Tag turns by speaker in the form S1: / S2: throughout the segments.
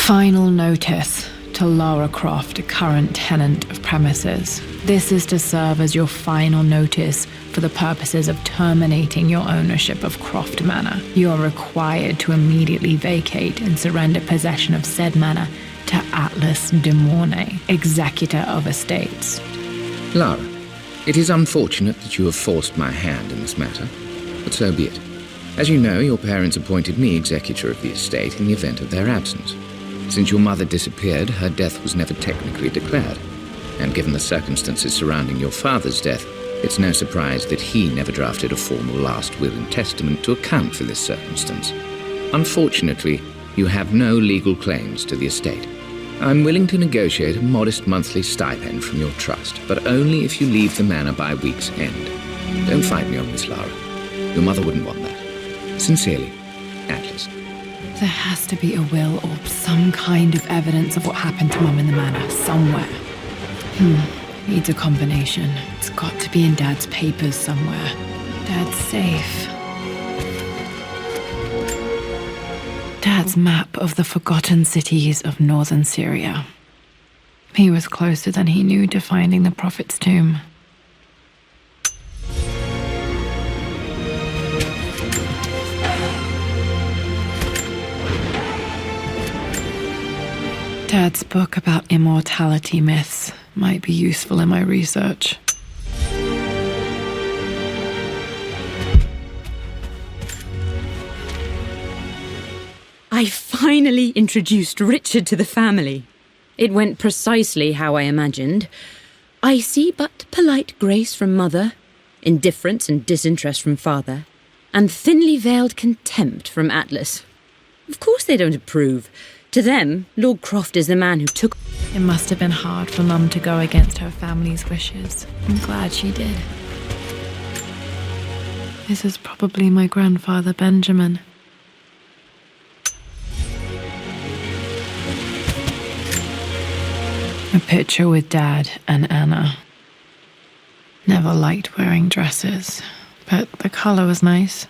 S1: Final notice to Lara Croft, a current tenant of premises. This is to serve as your final notice for the purposes of terminating your ownership of Croft Manor. You are required to immediately vacate and surrender possession of said manor to Atlas de Mornay, executor of estates.
S2: Lara, it is unfortunate that you have forced my hand in this matter, but so be it. As you know, your parents appointed me executor of the estate in the event of their absence. Since your mother disappeared, her death was never technically declared. And given the circumstances surrounding your father's death, it's no surprise that he never drafted a formal last will and testament to account for this circumstance. Unfortunately, you have no legal claims to the estate. I'm willing to negotiate a modest monthly stipend from your trust, but only if you leave the manor by week's end. Don't fight me on this, Lara. Your mother wouldn't want that. Sincerely, Atlas.
S1: There has to be a will or some kind of evidence of what happened to Mum in the manor, somewhere. Needs a combination. It's got to be in Dad's papers somewhere. Dad's safe. Dad's map of the forgotten cities of northern Syria. He was closer than he knew to finding the Prophet's tomb. Dad's book about immortality myths might be useful in my research.
S3: I finally introduced Richard to the family. It went precisely how I imagined. I see but polite grace from mother, indifference and disinterest from father, and thinly veiled contempt from Atlas. Of course they don't approve. To them, Lord Croft is the man who took...
S1: It must have been hard for Mum to go against her family's wishes. I'm glad she did. This is probably my grandfather Benjamin. A picture with Dad and Anna. Never liked wearing dresses, but the colour was nice.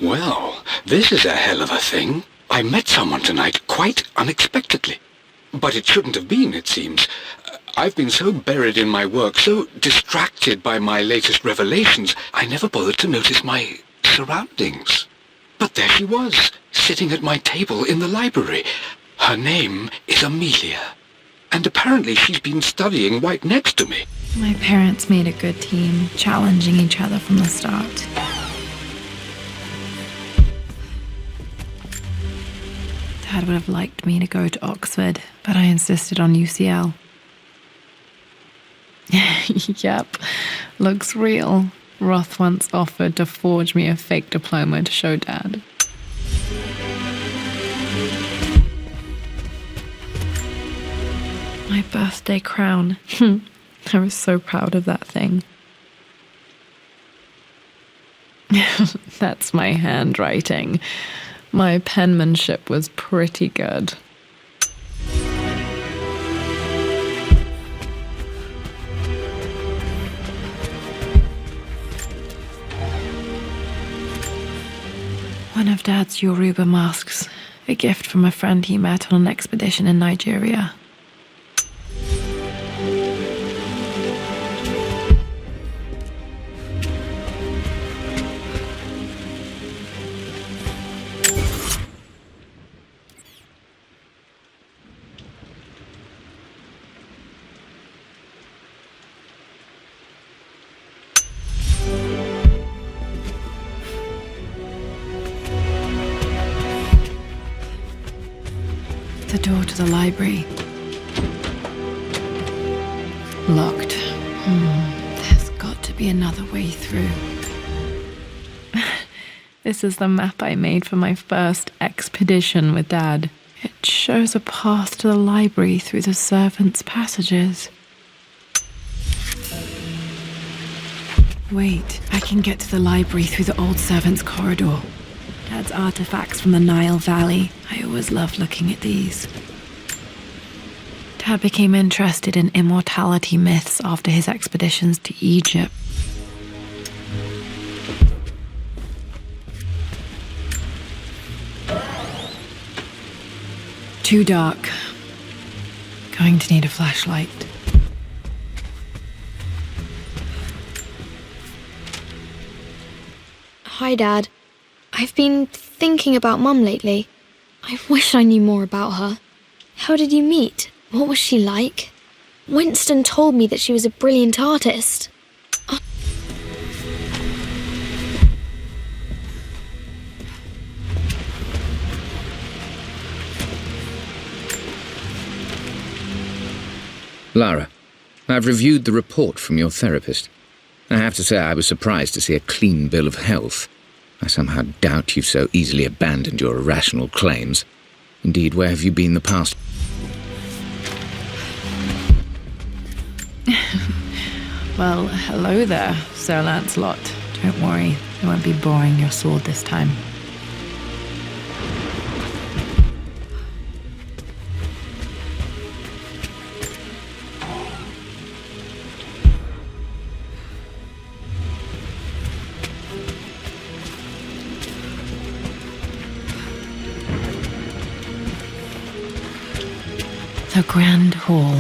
S4: Well, this is a hell of a thing. I met someone tonight quite unexpectedly. But it shouldn't have been, it seems. I've been so buried in my work, so distracted by my latest revelations, I never bothered to notice my surroundings. But there she was, sitting at my table in the library. Her name is Amelia. And apparently she's been studying right next to me.
S1: My parents made a good team, challenging each other from the start. Dad would have liked me to go to Oxford, but I insisted on UCL. Yep, looks real. Roth once offered to forge me a fake diploma to show Dad. My birthday crown. I was so proud of that thing. That's my handwriting. My penmanship was pretty good. One of Dad's Yoruba masks, a gift from a friend he met on an expedition in Nigeria. The door to the library. Locked. There's got to be another way through. This is the map I made for my first expedition with Dad. It shows a path to the library through the servants' passages. Wait, I can get to the library through the old servants' corridor. Dad's artifacts from the Nile Valley. I always loved looking at these. Dad became interested in immortality myths after his expeditions to Egypt. Too dark. Going to need a flashlight.
S5: Hi, Dad. I've been thinking about Mum lately. I wish I knew more about her. How did you meet? What was she like? Winston told me that she was a brilliant artist.
S2: Lara, I've reviewed the report from your therapist. I have to say I was surprised to see a clean bill of health. I somehow doubt you've so easily abandoned your irrational claims. Indeed, where have you been the past...
S1: Well, hello there, Sir Lancelot. Don't worry, I won't be boring your sword this time. The Grand Hall.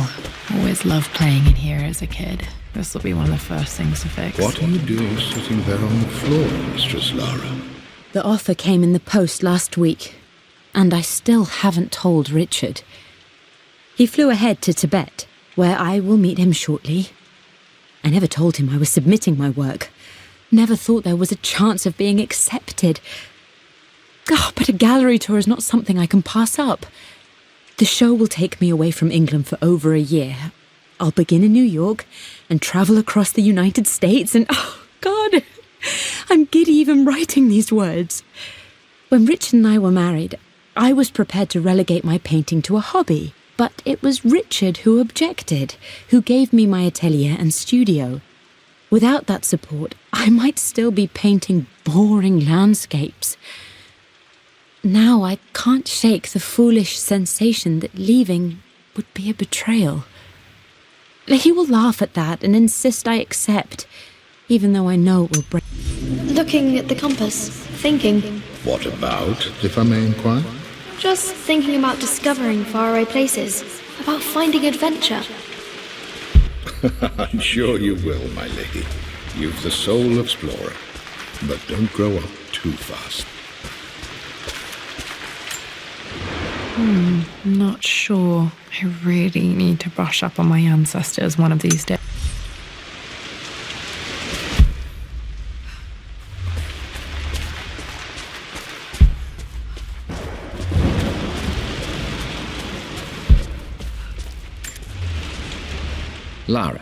S1: Always loved playing in here as a kid. This will be one of the first things to fix.
S6: What are you doing sitting there on the floor, Mistress Lara?
S3: The offer came in the post last week, and I still haven't told Richard. He flew ahead to Tibet, where I will meet him shortly. I never told him I was submitting my work. Never thought there was a chance of being accepted. But a gallery tour is not something I can pass up. The show will take me away from England for over a year. I'll begin in New York and travel across the United States and... Oh, God! I'm giddy even writing these words. When Richard and I were married, I was prepared to relegate my painting to a hobby. But it was Richard who objected, who gave me my atelier and studio. Without that support, I might still be painting boring landscapes. Now I can't shake the foolish sensation that leaving would be a betrayal. He will laugh at that and insist I accept, even though I know it will break.
S5: Looking at the compass, thinking.
S6: What about, if I may inquire?
S5: Just thinking about discovering faraway places, about finding adventure.
S6: I'm sure you will, my lady. You've the soul of explorer. But don't grow up too fast.
S1: Not sure. I really need to brush up on my ancestors one of these days.
S2: Lara,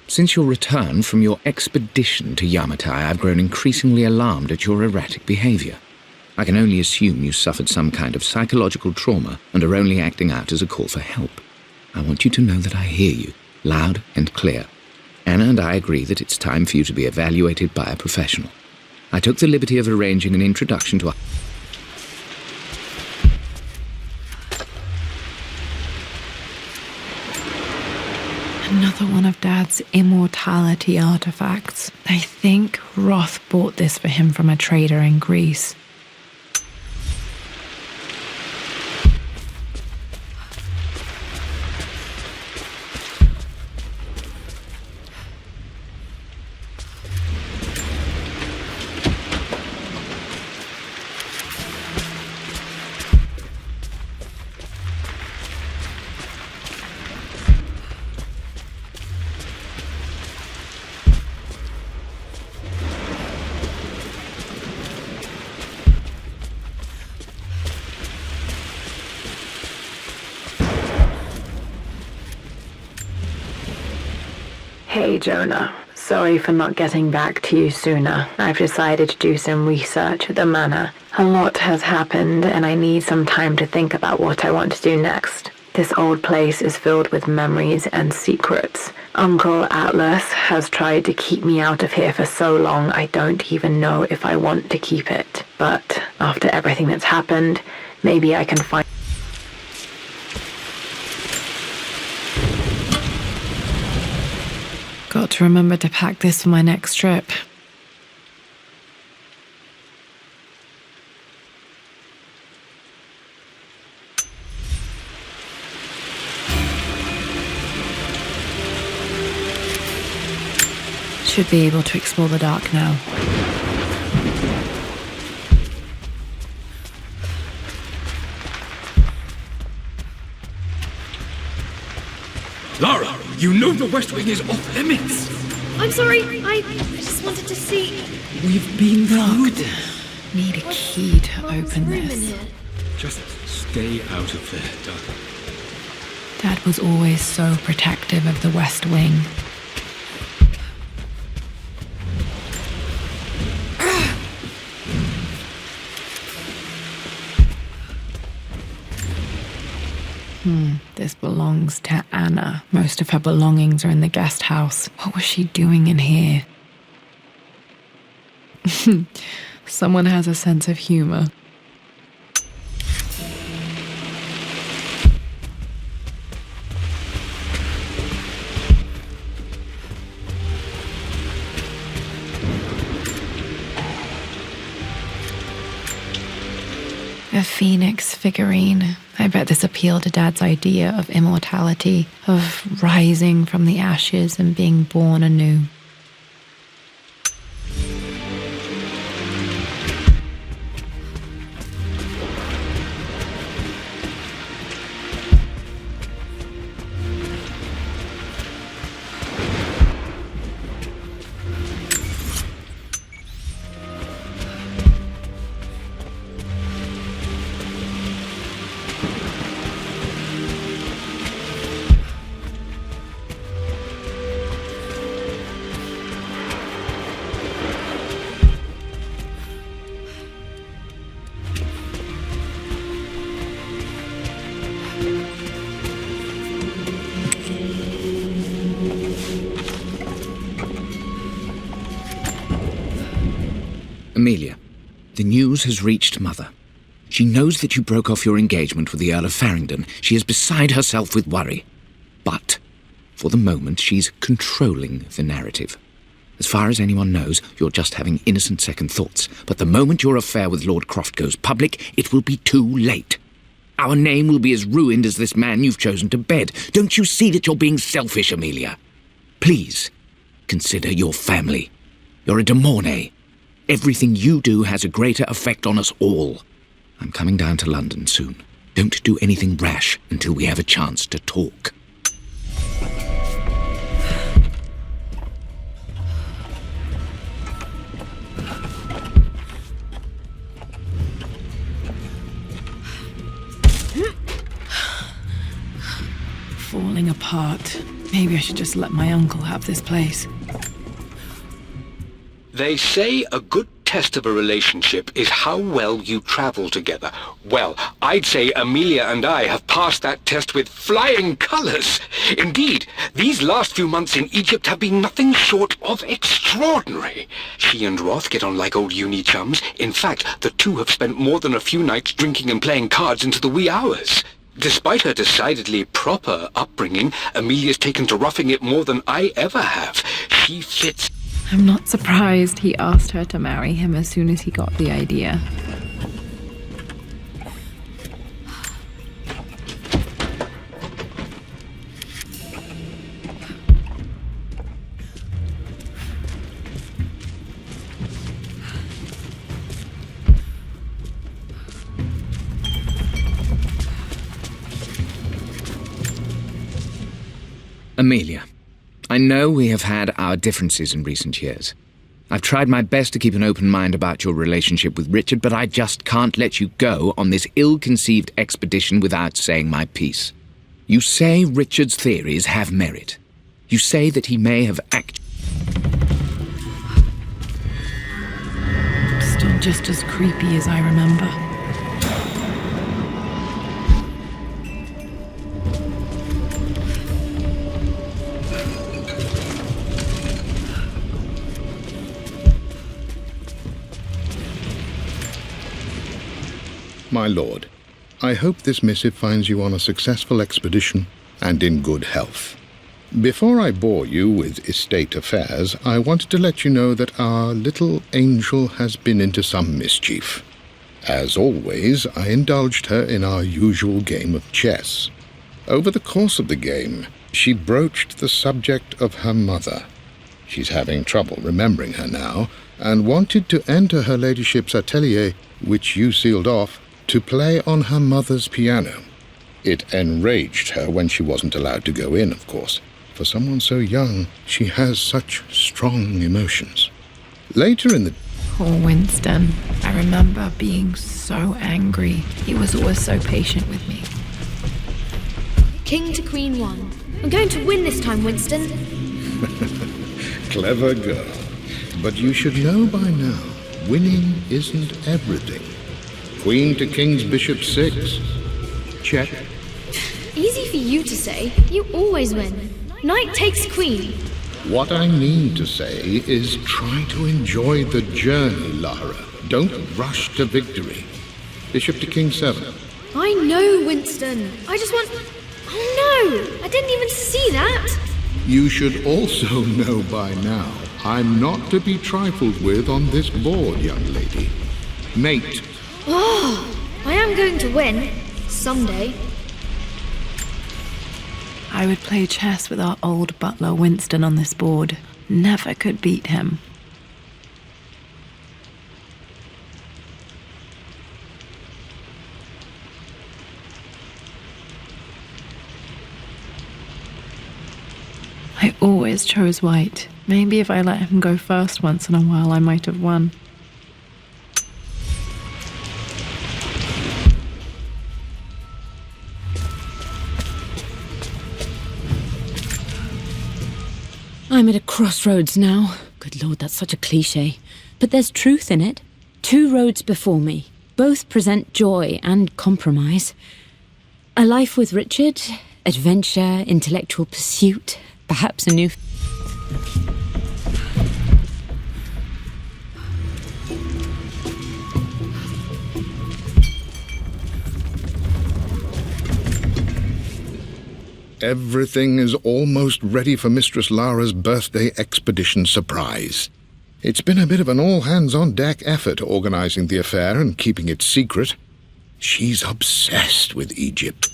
S2: since your return from your expedition to Yamatai, I've grown increasingly alarmed at your erratic behavior. I can only assume you suffered some kind of psychological trauma and are only acting out as a call for help. I want you to know that I hear you, loud and clear. Anna and I agree that it's time for you to be evaluated by a professional. I took the liberty of arranging an introduction to a...
S1: Another one of Dad's immortality artifacts. I think Roth bought this for him from a trader in Greece. Hey Jonah, sorry for not getting back to you sooner. I've decided to do some research at the manor. A lot has happened and I need some time to think about what I want to do next. This old place is filled with memories and secrets. Uncle Atlas has tried to keep me out of here for so long I don't even know if I want to keep it. But after everything that's happened, maybe I can find... got to remember to pack this for my next trip. Should be able to explore the dark now.
S4: Lara, you know the West Wing is off limits.
S5: I'm sorry, I just wanted to see.
S4: We've been
S1: Locked. Need a key to open this.
S4: Just stay out of there, darling.
S1: Dad was always so protective of the West Wing. This belongs to Anna. Most of her belongings are in the guest house. What was she doing in here? Someone has a sense of humor. A phoenix figurine. I bet this appealed to Dad's idea of immortality, of rising from the ashes and being born anew.
S2: Amelia, the news has reached Mother. She knows that you broke off your engagement with the Earl of Farringdon. She is beside herself with worry. But, for the moment, she's controlling the narrative. As far as anyone knows, you're just having innocent second thoughts. But the moment your affair with Lord Croft goes public, it will be too late. Our name will be as ruined as this man you've chosen to bed. Don't you see that you're being selfish, Amelia? Please, consider your family. You're a de Mornay. Everything you do has a greater effect on us all. I'm coming down to London soon. Don't do anything rash until we have a chance to talk.
S1: Falling apart. Maybe I should just let my uncle have this place.
S4: They say a good test of a relationship is how well you travel together. Well, I'd say Amelia and I have passed that test with flying colours. Indeed, these last few months in Egypt have been nothing short of extraordinary. She and Roth get on like old uni chums. In fact, the two have spent more than a few nights drinking and playing cards into the wee hours. Despite her decidedly proper upbringing, Amelia's taken to roughing it more than I ever have. She fits...
S1: I'm not surprised he asked her to marry him as soon as he got the idea.
S2: Amelia, I know we have had our differences in recent years. I've tried my best to keep an open mind about your relationship with Richard, but I just can't let you go on this ill-conceived expedition without saying my piece. You say Richard's theories have merit. You say that he may have
S1: Still just as creepy as I remember.
S6: My lord, I hope this missive finds you on a successful expedition and in good health. Before I bore you with estate affairs, I wanted to let you know that our little angel has been into some mischief. As always, I indulged her in our usual game of chess. Over the course of the game, she broached the subject of her mother. She's having trouble remembering her now, and wanted to enter her ladyship's atelier, which you sealed off, to play on her mother's piano. It enraged her when she wasn't allowed to go in, of course. For someone so young, she has such strong emotions. Later in the...
S1: Poor Winston. I remember being so angry. He was always so patient with me.
S5: King to Queen 1. I'm going to win this time, Winston.
S6: Clever girl. But you should know by now, winning isn't everything. Queen to King's Bishop 6. Check.
S5: Easy for you to say. You always win. Knight takes queen.
S6: What I mean to say is try to enjoy the journey, Lara. Don't rush to victory. Bishop to King 7.
S5: I know, Winston. I just want... Oh no! I didn't even see that!
S6: You should also know by now, I'm not to be trifled with on this board, young lady. Mate.
S5: Oh, I am going to win. Someday.
S1: I would play chess with our old butler Winston on this board. Never could beat him. I always chose white. Maybe if I let him go first once in a while, I might have won.
S3: I'm at a crossroads now. Good Lord, that's such a cliché. But there's truth in it. 2 roads before me. Both present joy and compromise. A life with Richard, adventure, intellectual pursuit, perhaps a new...
S6: Everything is almost ready for Mistress Lara's birthday expedition surprise. It's been a bit of an all-hands-on-deck effort organising the affair and keeping it secret. She's obsessed with Egypt.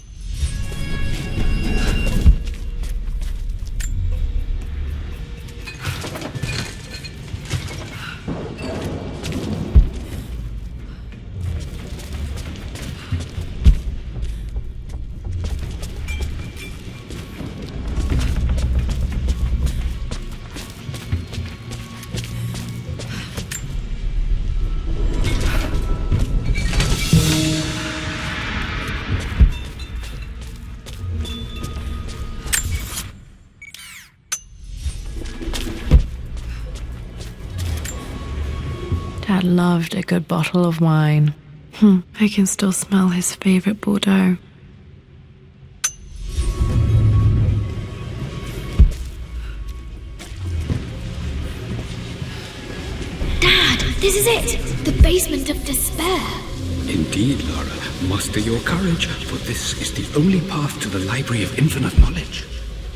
S1: Dad loved a good bottle of wine. I can still smell his favorite Bordeaux.
S5: Dad, this is it! The basement of despair.
S4: Indeed, Lara. Muster your courage, for this is the only path to the Library of Infinite Knowledge.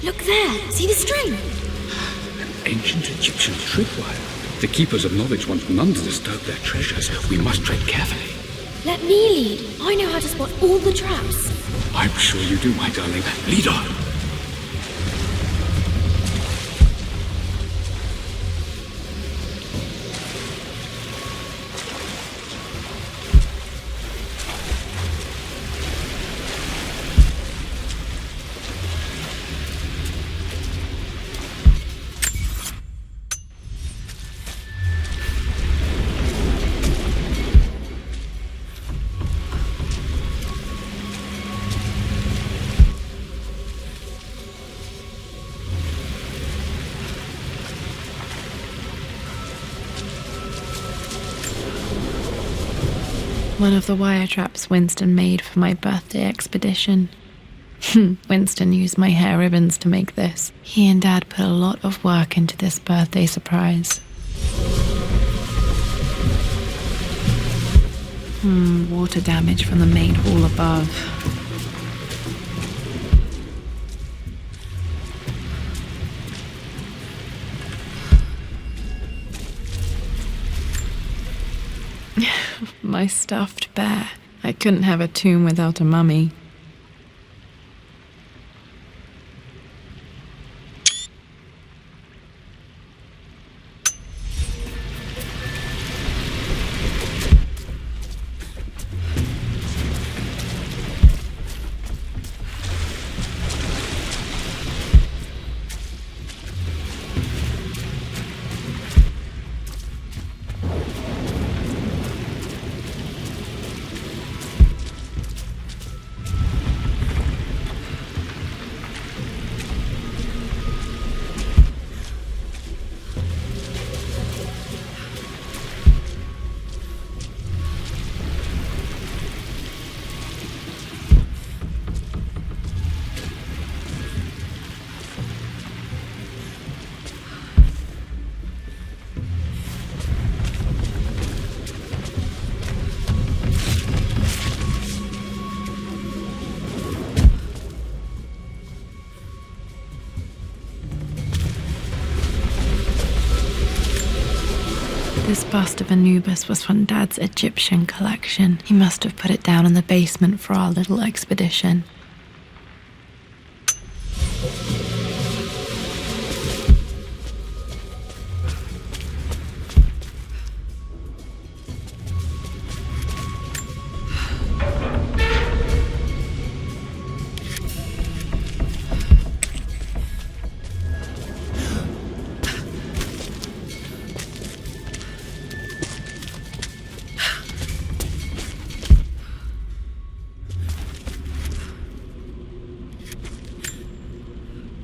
S5: Look there, see the string?
S4: An ancient Egyptian tripwire. The keepers of knowledge want none to disturb their treasures. We must tread carefully.
S5: Let me lead. I know how to spot all the traps.
S4: I'm sure you do, my darling. Lead on.
S1: One of the wire traps Winston made for my birthday expedition. Winston used my hair ribbons to make this. He and Dad put a lot of work into this birthday surprise. Water damage from the main hall above. My stuffed bear. I couldn't have a tomb without a mummy. This bust of Anubis was from Dad's Egyptian collection. He must have put it down in the basement for our little expedition.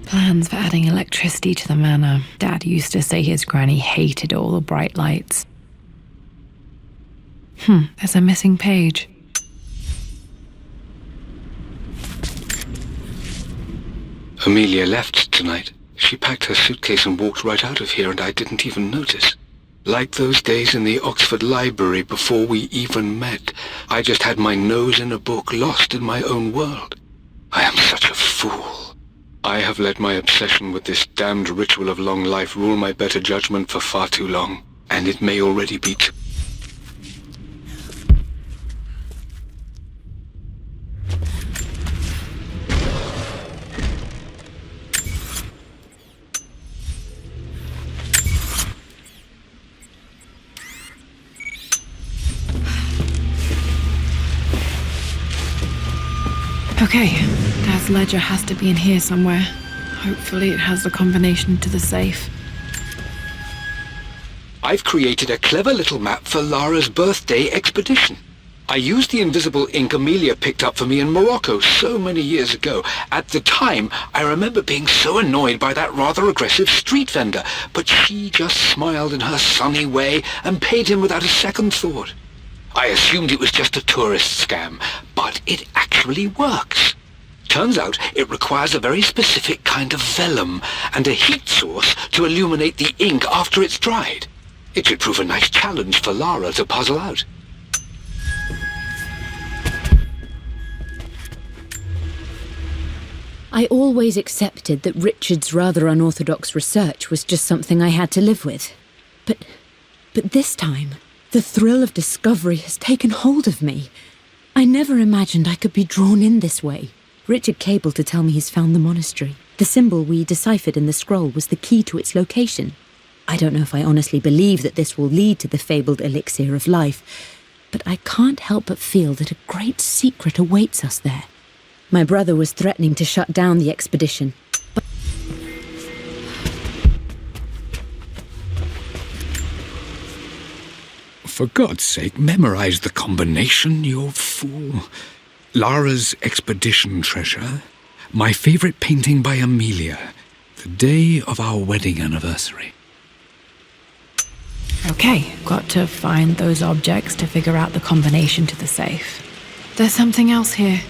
S1: Plans for adding electricity to the manor. Dad used to say his granny hated all the bright lights. There's a missing page.
S4: Amelia left tonight. She packed her suitcase and walked right out of here, and I didn't even notice. Like those days in the Oxford Library before we even met, I just had my nose in a book, lost in my own world. I am such a fool. I have let my obsession with this damned ritual of long life rule my better judgment for far too long, and it may already be too...
S1: Okay, Dad's ledger has to be in here somewhere. Hopefully it has the combination to the safe.
S4: I've created a clever little map for Lara's birthday expedition. I used the invisible ink Amelia picked up for me in Morocco so many years ago. At the time, I remember being so annoyed by that rather aggressive street vendor, but she just smiled in her sunny way and paid him without a second thought. I assumed it was just a tourist scam, but it actually works. Turns out it requires a very specific kind of vellum and a heat source to illuminate the ink after it's dried. It should prove a nice challenge for Lara to puzzle out.
S3: I always accepted that Richard's rather unorthodox research was just something I had to live with. But this time, the thrill of discovery has taken hold of me. I never imagined I could be drawn in this way. Richard cabled to tell me he's found the monastery. The symbol we deciphered in the scroll was the key to its location. I don't know if I honestly believe that this will lead to the fabled elixir of life, but I can't help but feel that a great secret awaits us there. My brother was threatening to shut down the expedition.
S4: For God's sake, memorize the combination, you fool. Lara's expedition treasure, my favorite painting by Amelia, the day of our wedding anniversary.
S1: Okay, got to find those objects to figure out the combination to the safe. There's something else here.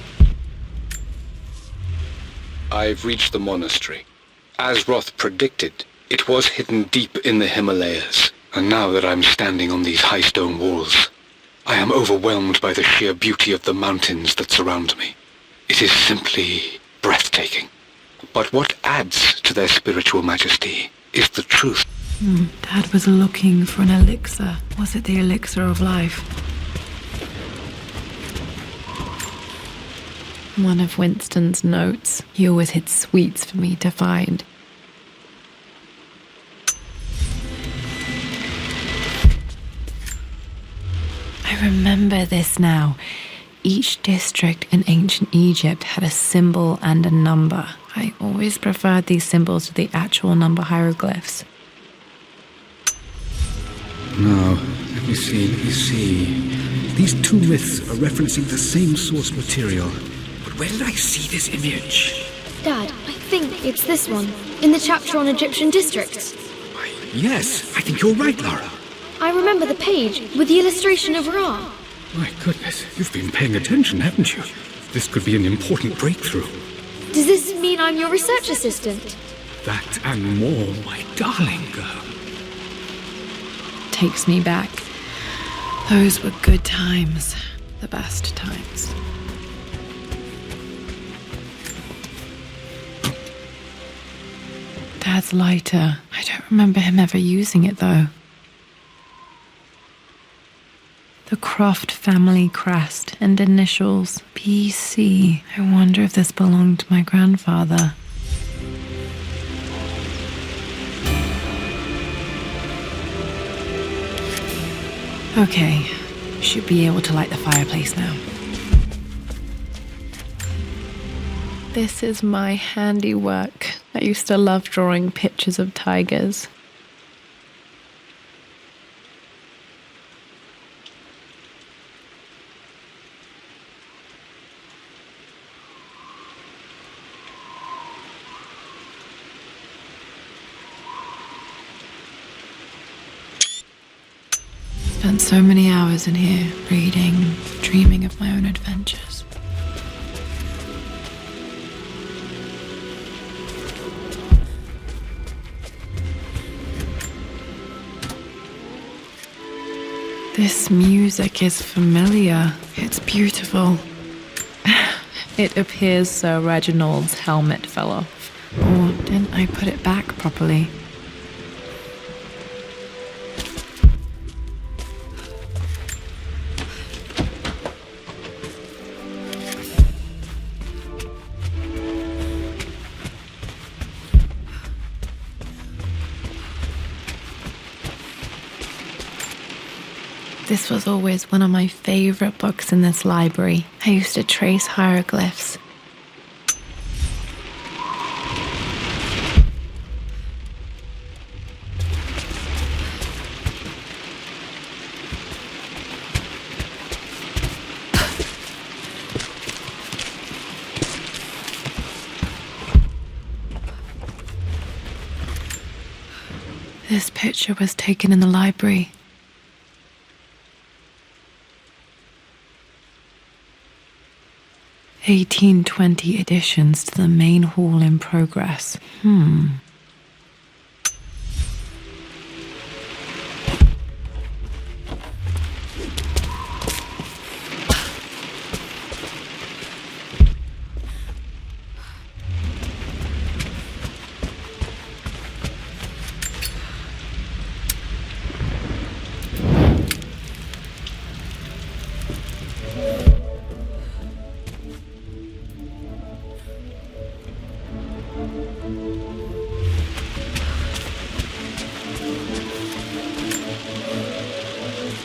S4: I've reached the monastery. As Roth predicted, it was hidden deep in the Himalayas. And now that I'm standing on these high stone walls, I am overwhelmed by the sheer beauty of the mountains that surround me. It is simply breathtaking. But what adds to their spiritual majesty is the truth.
S1: Dad was looking for an elixir. Was it the elixir of life? One of Winston's notes. He always hid sweets for me to find. I remember this now. Each district in ancient Egypt had a symbol and a number. I always preferred these symbols to the actual number hieroglyphs.
S7: Now, let me see. These two myths are referencing the same source material. But where did I see this image?
S5: Dad, I think it's this one, in the chapter on Egyptian districts.
S7: Why, yes, I think you're right, Lara.
S5: I remember the page with the illustration of Ra.
S7: My goodness, you've been paying attention, haven't you? This could be an important breakthrough.
S5: Does this mean I'm your research assistant?
S7: That and more, my darling girl.
S1: Takes me back. Those were good times. The best times. Dad's lighter. I don't remember him ever using it, though. The Croft family crest and initials PC. I wonder if this belonged to my grandfather. Okay, should be able to light the fireplace now. This is my handiwork. I used to love drawing pictures of tigers. Spent so many hours in here, reading, dreaming of my own adventures. This music is familiar. It's beautiful. It appears Sir Reginald's helmet fell off. Or didn't I put it back properly? This was always one of my favorite books in this library. I used to trace hieroglyphs. This picture was taken in the library. (1820) additions to the main hall in progress.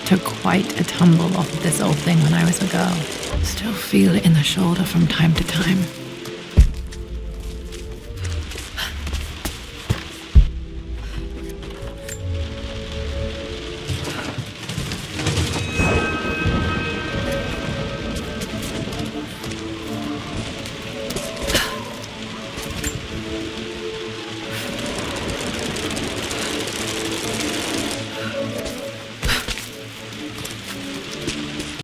S1: Took quite a tumble off of this old thing when I was a girl. Still feel it in the shoulder from time to time.